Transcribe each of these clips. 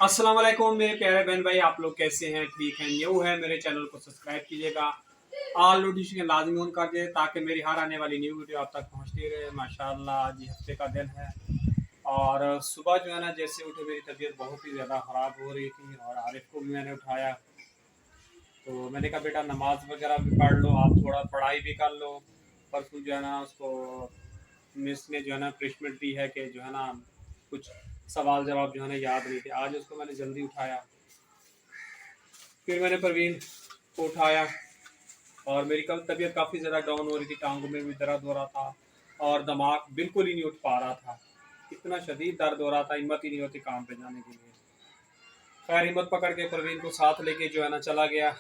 अस्सलाम वालेकुम मेरे प्यारे बहन भाई, आप लोग कैसे हैं? ठीक हैं? न्यू है मेरे चैनल को सब्सक्राइब कीजिएगा, ऑल नोटिफिकेशन लाजमी ऑन कर दे ताकि मेरी हर आने वाली न्यू वीडियो आप तक पहुंचती रहे। माशाल्लाह आज हफ्ते का दिन है और सुबह जो है ना जैसे उठे मेरी तबीयत बहुत ही ज़्यादा ख़राब हो रही थी और आरिफ को भी मैंने उठाया तो मैंने कहा बेटा नमाज वगैरह भी पढ़ लो, आप थोड़ा पढ़ाई भी कर लो। परसों जो है ना उसको मिस ने जो है ना पनिशमेंट दी है कि जो है ना कुछ सवाल जवाब जो है ना याद नहीं थे। आज उसको मैंने जल्दी उठाया, फिर मैंने परवीन को उठाया और मेरी कल तबीयत काफ़ी ज़्यादा डाउन हो रही थी, टांगों में भी दर्द हो रहा था और दिमाग बिल्कुल ही नहीं उठ पा रहा था। इतना शदीद दर्द हो रहा था, हिम्मत ही नहीं होती काम पे जाने के लिए। खैर हिम्मत पकड़ के परवीन को साथ लेके जो है ना चला गया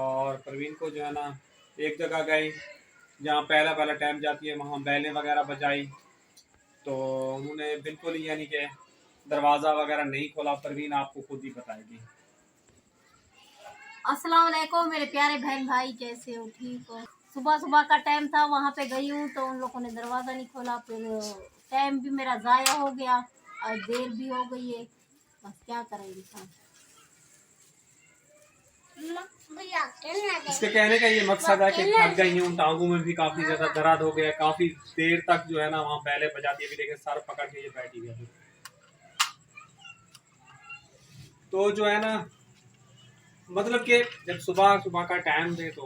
और परवीन को जो है ना एक जगह गए जहाँ पहला पहला टाइम जाती है, वहाँ बैलें वगैरह बजाई तो उन्होंने बिल्कुल ही यानी कि दरवाज़ा वगैरह नहीं खोला। परवीन आपको खुद ही बताएगी। अस्सलाम वालेकुम मेरे प्यारे बहन भाई, कैसे हो? ठीक हो? सुबह सुबह का टाइम था, वहाँ पे गई हूँ तो उन लोगों ने दरवाज़ा नहीं खोला, फिर टाइम भी मेरा ज़ाया हो गया और देर भी हो गई है। बस क्या करेंगे इंसान। इसके कहने का ये मकसद है कि थक गई हूँ, टांगों में भी काफी ज्यादा दर्द हो गया, काफी देर तक जो है ना वहाँ पहले बजाती है। अभी देखे सर पकड़ के ये बैठी है। तो जो है ना मतलब कि जब सुबह सुबह का टाइम दे तो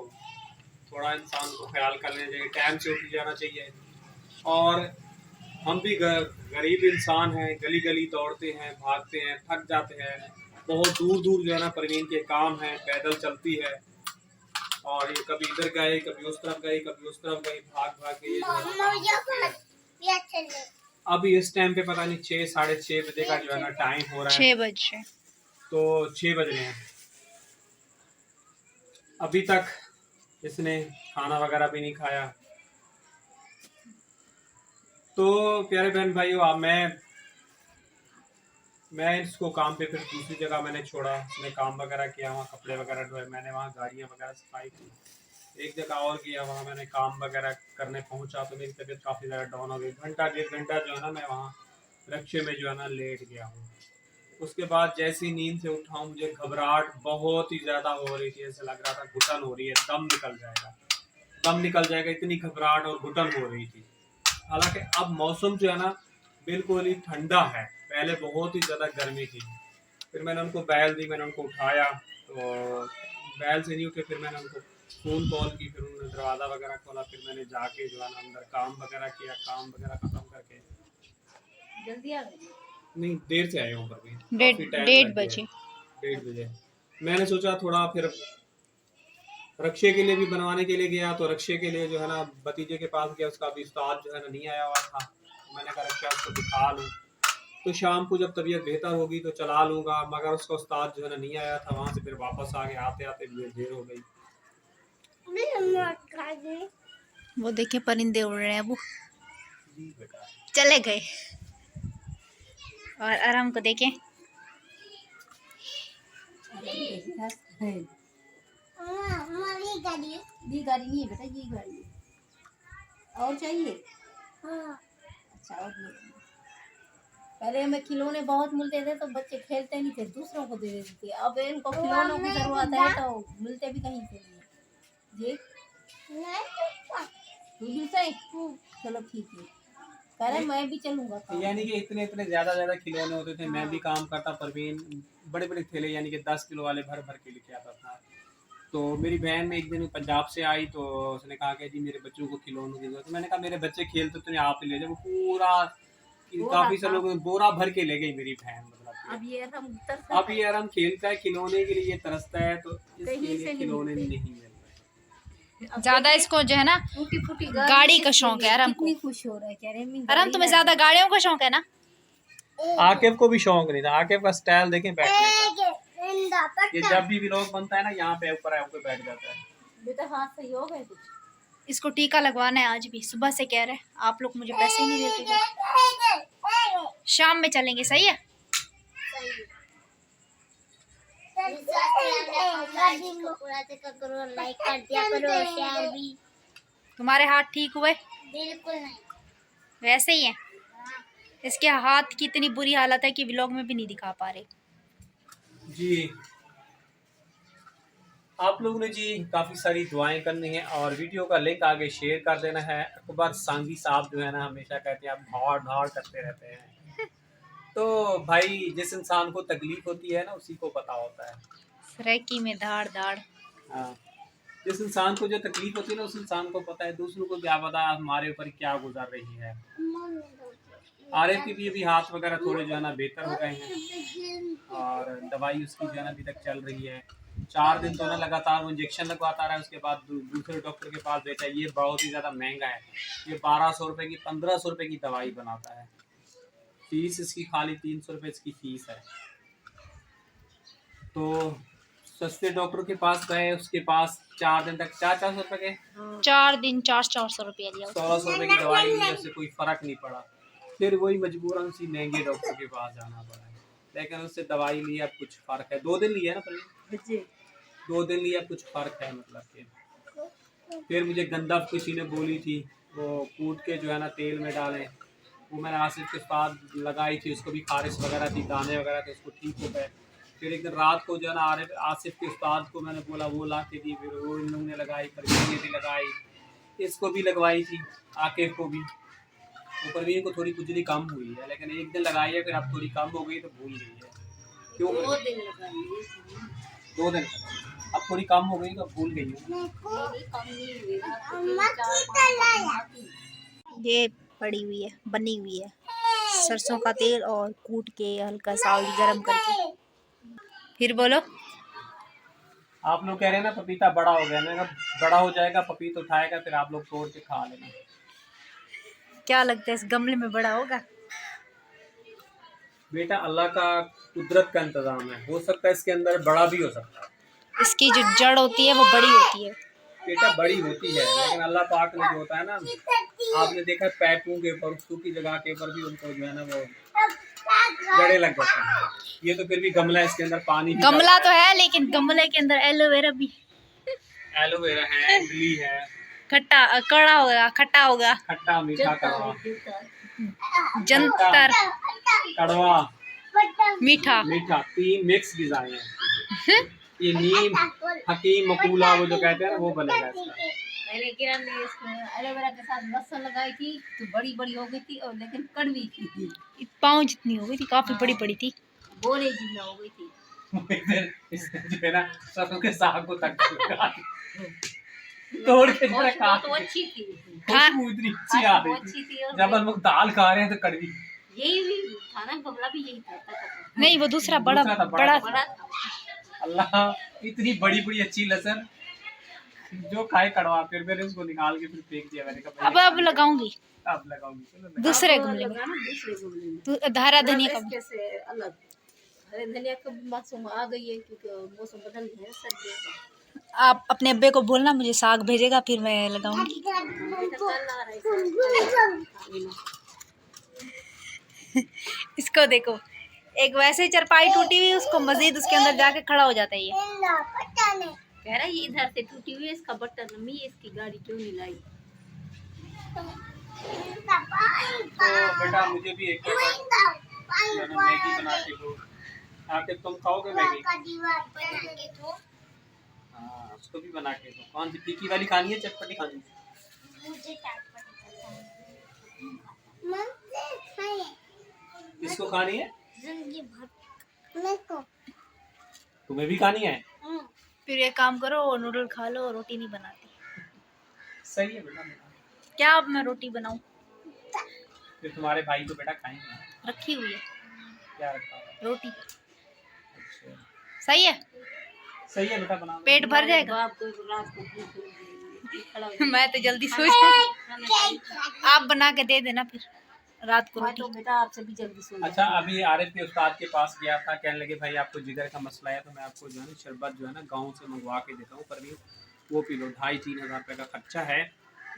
थोड़ा इंसान को ख्याल कर लेना चाहिए, टाइम से उठ जाना चाहिए। और हम भी गरीब इंसान हैं, गली गली दौड़ते हैं, भागते हैं, थक जाते हैं। बहुत दूर दूर जो है ना परवीन के काम है, पैदल चलती है और ये कभी इधर गए, कभी उस तरफ गई, कभी उस तरफ गई, भाग भाग के ये अभी इस टाइम पे पता नहीं 6 साढ़े 6 बजे का जो है ना टाइम हो रहा है। 6 बजे तो 6 बज रहे हैं, अभी तक इसने खाना वगैरह भी नहीं खाया। तो प्यारे बहन भाइयों, अब मैं इसको काम पे फिर दूसरी जगह मैंने छोड़ा, उसने काम वगैरह किया, वहाँ कपड़े वगैरह धोए, मैंने वहाँ गाड़ियाँ वगैरह सफाई की। एक जगह और किया, वहाँ मैंने काम वगैरह करने पहुँचा तो मेरी तबीयत काफ़ी ज़्यादा डाउन हो गई। घंटा डेढ़ घंटा जो है ना मैं वहाँ रिक्शे में जो है ना लेट गया हूँ। उसके बाद जैसी नींद से उठा हूँ मुझे घबराहट बहुत ही ज़्यादा हो रही थी, ऐसा लग रहा था घुटन हो रही है, दम निकल जाएगा, दम निकल जाएगा, इतनी घबराहट और घुटन हो रही थी। हालांकि अब मौसम जो है ना बिल्कुल ही ठंडा है, पहले बहुत ही ज़्यादा गर्मी थी। फिर मैंने उनको बैल दी, मैंने उनको उठाया तो बैल से नहीं उठे, फिर मैंने उनको फ़ोन कॉल की, फिर उन्होंने दरवाज़ा वगैरह खोला, फिर मैंने जाके जो है ना अंदर काम वगैरह किया, काम वगैरह ख़त्म करके जल्दी आ गई। नहीं देर से आए हूँ पर भी डेढ़ काफ़ी टाइम डेढ़ लग गया। बजे 1:30 बजे मैंने सोचा थोड़ा फिर रक्षे के लिए भी बनवाने के लिए गया तो रक्षे के लिए जो है ना भतीजे के पास गया, उसका भी उस्ताद जो है ना नहीं आया हुआ था। मैंने कहा रक्षा उसको दिखा लूँ तो शाम को जब तबीयत बेहतर होगी तो चला लूँगा, मगर उसका उस्ताद जो है ना नहीं आया था वहाँ से, फिर वापस आ गए, आते आते देर हो गई। वो देखिए परिंदे उड़ रहे हैं, वो जी बेटा चले गए। और आराम को देखें, ये गाड़ी नहीं है बेटा, ये गाड़ी है। और चाहिए? अच्छा और ले लो। पहले हमें खिलौने बहुत मिलते थे तो बच्चे खेलते नहीं थे, दूसरों को दे देते थे। अब इनको खिलौनों की जरूरत है तो मिलते भी कहीं से नहीं है। जी तू भी सही, चलो ठीक है। कह रहे मैं भी चलूंगा काम। यानी कि इतने इतने ज्यादा खिलौने होते थे। मैं भी काम करता, परवीन बड़े बड़े थैले यानी कि 10 किलो वाले भर भर के लेके आता था। तो मेरी बहन एक दिन पंजाब से आई तो उसने कहा कि जी मेरे बच्चों को खिलौनों की जरूरत है। मैंने कहा मेरे बच्चे खेलते तो आप ही ले जाओ। पूरा काफी सारे लोग बोरा भर के ले गई मेरी बहन। मतलब अब ये आराम खेलता है, खिलौने के लिए तरसता है तो इसके लिए खिलौने नहीं मिल रहे। ज्यादा इसको जो है ना टूटी फूटी गाड़ी का शौक है आराम को। कितनी खुश हो रहा है, कह रहे आराम तुम्हें ज्यादा गाड़ियों का शौक है ना? आकिब को भी शौक नहीं था, आकिब का स्टाइल देखें बैठने का। ये जब भी व्लॉग बनता है ना यहाँ पे ऊपर आके बैठ जाता है। बेटा हाथ सही हो गए कुछ? इसको टीका लगवाना है, आज भी सुबह से कह रहे हैं, आप लोग मुझे पैसे ही नहीं देते थे। शाम में चलेंगे, सही है? लाइक कर दिया करो, शेयर भी। तुम्हारे हाथ ठीक हुए? बिल्कुल नहीं, वैसे ही है। इसके हाथ की इतनी बुरी हालत है कि व्लॉग में भी नहीं दिखा पा रहे। जी आप लोगों ने जी काफ़ी सारी दुआएं करनी है और वीडियो का लिंक आगे शेयर कर देना है। अकबर सांगी साहब जो है ना हमेशा कहते हैं आप भाड़ भाड़ करते रहते हैं। तो भाई जिस इंसान को तकलीफ होती है ना उसी को पता होता है। सरेकी में धाड़ धाड़। हाँ, जिस इंसान को जो तकलीफ होती है ना उस इंसान को पता है, दूसरों को क्या पता है हमारे ऊपर क्या गुजर रही है। आरिफ की भी अभी हाथ वगैरह थोड़े जो है ना बेहतर हो गए हैं और दवाई उसकी जो है ना अभी तक चल रही है। 4 दिन तो ना लगातार वो इंजेक्शन लगवाता रहा है, उसके बाद दूसरे डॉक्टर के पास भेजा। ये बहुत ही ज़्यादा महंगा है, ये 1200 रुपये की 1500 रुपये की दवाई बनाता है। फीस इसकी खाली 300 रुपये इसकी फ़ीस है। तो सस्ते डॉक्टर के पास गए, उसके पास 4 दिन तक 400 रुपये के 4 दिन 400 रुपया लिया। 1600 रुपये की दवाई ली, उससे कोई फ़र्क नहीं पड़ा। फिर वही मजबूरन सी महंगे डॉक्टर के पास जाना पड़ा है, लेकिन उससे दवाई ली, अब कुछ फ़र्क है। 2 दिन लिया ना पहले, 2 दिन लिया, कुछ फ़र्क है मतलब कि। फिर मुझे गंदफ किसी ने बोली थी, वो कूट के जो है ना तेल में डालें, वो मैंने आसिफ के साथ लगाई थी, उसको भी खारिश वगैरह थी, दाने वगैरह थे, उसको ठीक हो गए। फिर एक दिन रात को जो है ना आसिफ के उस्ताद को मैंने बोला, वो ला के दी, फिर वो इन लोगों ने लगाई, परवीन ने भी लगाई, इसको भी लगवाई थी, आकिफ को भी। तो परवीन को थोड़ी खुजली कम हुई है, लेकिन एक दिन लगाई है, फिर अब थोड़ी कम हो गई तो भूल गई है। क्यों? 2 दिन लगाई 2 दिन, अब थोड़ी कम हो गई तो भूल गई है। नहीं कम नहीं हुई रात को 4-5 दिन। ये पड़ी हुई है, बनी हुई है सरसों का तेल और कूट के हल्का सा ऑयल गरम करके। फिर बोलो। आप लोग कह रहे हैं ना पपीता बड़ा हो गया, मैंने कहा बड़ा हो जाएगा पपीता उठाएगा फिर आप लोग तोड़ के खा लेना। क्या लगता है इस गमले में बड़ा होगा? बेटा अल्लाह का कुदरत का इंतजाम है, हो सकता है इसके अंदर बड़ा भी हो सकता है। इसकी जो जड़ होती है वो बड़ी होती है। बेटा बड़ी होती है, लेकिन अल्लाह पाक ने जो होता है ना, आपने देखा पैपों के ऊपर, सूखी जगह के ऊपर भी उनको जो है ना वो जड़े लग जाते हैं। ये तो फिर भी गमला है, इसके अंदर पानी भी गमला तो है लेकिन गमले के अंदर एलोवेरा भी, एलोवेरा है, इमली है, खट्टा कड़ा होगा, खट्टा होगा, खट्टा मीठा कड़वा, जंतर कड़वा मीठा। मीठा, 3 मिक्स डिजाइन है। ये नीम हकीम मकूला वो जो कहते हैं ना वो बनेगा इसका। पहले किरण ने इसमें एलोवेरा के साथ लहसुन लगाई थी तो बड़ी बड़ी हो गई थी और लेकिन कड़वी थी, पाँव जितनी हो गई थी, काफी बड़ी बड़ी थी, बोरे जितना हो गई थी। इसने जो है ना सरसों के साग को तक तोड़ के जो है खा तो अच्छी थी, खुशबू इतनी अच्छी आ रही अच्छी थी। थी। और जब हम लोग दाल खा रहे हैं तो कड़वी, यही भी था ना, गमला भी यही था। नहीं वो दूसरा बड़ा दूसरा था, बड़ा बड़ा था। अल्लाह इतनी बड़ी बड़ी अच्छी लहसुन जो खाए कड़वा, फिर मैंने उसको निकाल के फिर फेंक दिया। मैंने कहा अब लगाऊंगी अब लगाऊंगी, चलो लगा। दूसरे गमले में। लगाना दूसरे गमले में। धारा धनिया का भी। कैसे अलग, हरे धनिया का भी मौसम आ गई है क्योंकि मौसम बदल गया है सर्दियों का। आप अपने अब्बे को बोलना मुझे साग भेजेगा, फिर मैं लगाऊंगी। इसको देखो, एक वैसे चरपाई टूटी हुई, उसको मजीद उसके अंदर जाके खड़ा हो जाता है ये। कह रहा है ये इधर से टूटी हुई है, इसका बटन मम्मी इसकी गाड़ी क्यों नहीं लाई। तो बेटा मुझे भी एक मैगी बना के दो। आके तुम खाओगे मैगी? हाँ उसको भी बना के दो। कौन सी तीखी वाली खानी है चटपटी खानी है? मुझे किसको खानी है? जिंदगी भर तुम्हें भी खानी है? फिर एक काम करो, नूडल खा लो, रोटी नहीं बनाती। सही है बेटा। क्या अब मैं रोटी बनाऊं? फिर तुम्हारे भाई तो बेटा खाएंगे। रखी हुई है क्या रखा है? रोटी। अच्छा सही है, सही है बेटा, बना लो। पेट भर जाएगा। बाप को रात को भूख लगी, खड़ा हो मैं तो जल्दी सो जाऊं। आप बना के दे देना फिर रात को मैं रोटी। तो बेटा आपसे भी जल्दी सो अच्छा अभी आरिफ के उस्ताद के पास गया था, कहने लगे भाई आपको जिगर का मसला है तो मैं आपको जो है ना शरबत जो है ना गाँव से मंगवा के देता हूँ, परवीन वो पी लो। 2,5-3 हज़ार रुपये का खर्चा है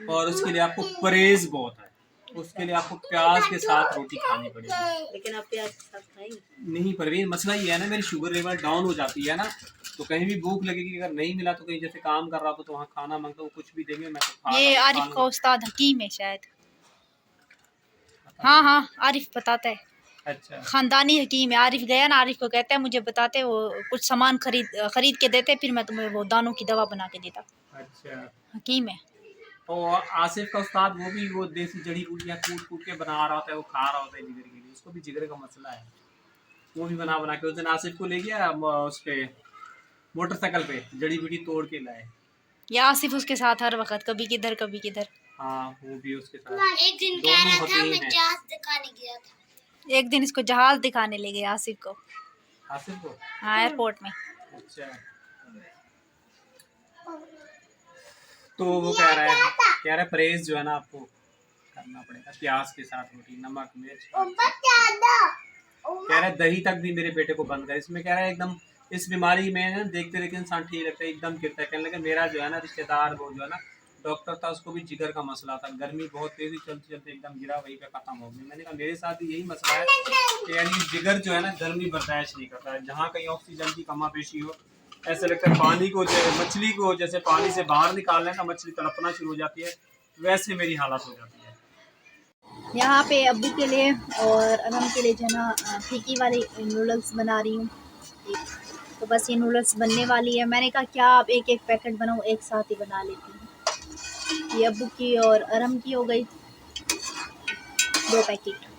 और उसके लिए आपको परहेज बहुत है। उसके लिए आपको प्याज के साथ रोटी खानी पड़ेगी। लेकिन आप प्याज के साथ खाएंगे नहीं परवीन, मसला ये है ना मेरी शुगर लेवल डाउन हो जाती है ना, तो कहीं भी भूख लगेगी, अगर नहीं मिला तो कहीं जैसे काम कर रहा हो तो वहाँ खाना मांगता हूँ, कुछ भी देंगे मैं तो खा ये खा आरिफ का लूँगा। उस्ताद हकीम है शायद। हाँ हाँ आरिफ बताता है। अच्छा खानदानी हकीम है। आरिफ गया ना, आरिफ को कहते हैं मुझे बताते, वो कुछ सामान खरीद के देते, फिर मैं तुम्हें वो दानों की दवा बना के देता। अच्छा। हकीम है। तो आसिफ का उस्ताद वो देसी जड़ी बूटियाँ कूट कूट के बना रहा होता है, वो खा रहा होता है जिगर के लिए, उसको भी जिगर का मसला है, वो भी बना बना के उस दिन आसिफ को ले गया उस पे मोटरसाइकिल पे जड़ी बूटी तोड़ के लाए। या आसिफ उसके साथ हर वक्त, कभी किधर कभी किधर। हाँ वो भी उसके साथ। एक दिन कह दोनों रहा था हकीम मैं हैं। जहाज दिखाने गया था। एक दिन इसको जहाज दिखाने ले गए आसिफ को। आसिफ को। हाँ, एयरपोर्ट में। अच्छा। तो वो कह रहा है परहेज जो है ना आपको करना पड़ेगा, प्याज के साथ रोटी, नमक मिर्च। कह रहा है दही तक भी मेरे बेटे को बंद कर। इसमें कह रहा है एकदम इस बीमारी में ना देखते देखते इंसान ठीक लगता है, एकदम गिरता है। कहने लगे मेरा जो है ना रिश्तेदार वो जो है ना डॉक्टर था, उसको भी जिगर का मसला था, गर्मी बहुत तेजी चलते चलते एकदम गिरा, वहीं पे खत्म हो गया। मैंने कहा मेरे साथ भी यही मसला है कि यानी जिगर जो है ना गर्मी बर्दाश्त नहीं करता है, जहाँ कहीं ऑक्सीजन की कमापेशी हो ऐसे लगता है पानी को मछली को जैसे पानी से बाहर निकालने का मछली तड़पना शुरू हो जाती है, वैसे मेरी हालत हो जाती है। यहाँ पे अब्बू के लिए और अनम के लिए जो है ना फीकी वाली नूडल्स बना रही हूँ। तो बस ये नूडल्स बनने वाली है। मैंने कहा क्या आप एक एक पैकेट बनाऊँ, एक साथ ही बना लेती हूँ। ये अब्बू की और अरम की हो गई 2 पैकेट।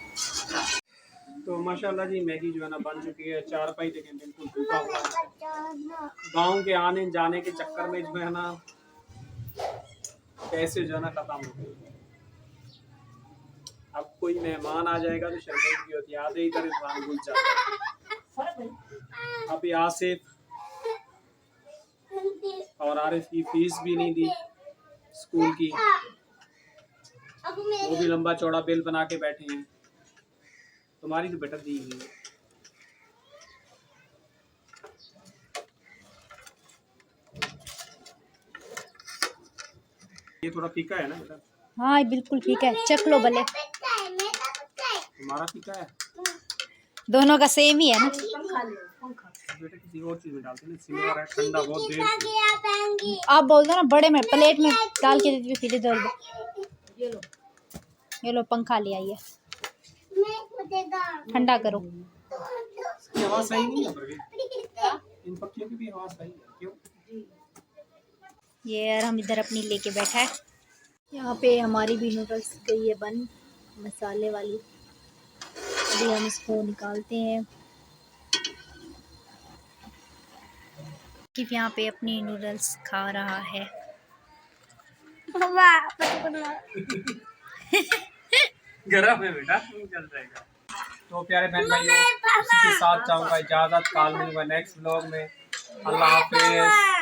तो माशाल्लाह जी मैगी जो है ना बन चुकी है। 4 पाई देखें बिल्कुल टूटा हुआ है। गाँव के आने जाने के चक्कर में जो है ना पैसे जो है ना खत्म हो गए। अब कोई मेहमान आ जाएगा तो शर्मिंदगी होती है, आधे इधर इंसान भूल जाता है। अभी आसिफ और आरिफ की फीस भी नहीं दी स्कूल की, वो भी लंबा चौड़ा बिल बना के बैठे हैं। तुम्हारी तो बेटा दी हुई है। ये थोड़ा फीका है ना बेटा? हाँ बिल्कुल ठीक है, चख लो भले। तुम्हारा फीका है? दोनों का सेम ही है ना। बेटा किसी और चीज में डालते हैं, सिमर है ठंडा बहुत देर से। आप बोल दो ना, बड़े में प्लेट में डाल के दे दीजिए, दे दो। ये लो पंखा ले आइए, ठंडा करो। इसकी आवाज सही नहीं है प्रवीण, इन पक्षियों की भी आवाज सही है क्यों? ये यार हम इधर अपनी लेके बैठा है। यहाँ पे हमारी भी नूडल्स गई है बन, मसाले वाली। अभी हम इसको निकालते हैं। किफ यहाँ पे अपनी नूडल्स खा रहा है। गरम है बेटा, चल जाएगा। तो प्यारे बहन भाइयों, इसी के साथ चाहूँगा इजाज़त। कल मिलूंगा नेक्स्ट व्लॉग में। अल्लाह हाफिज़।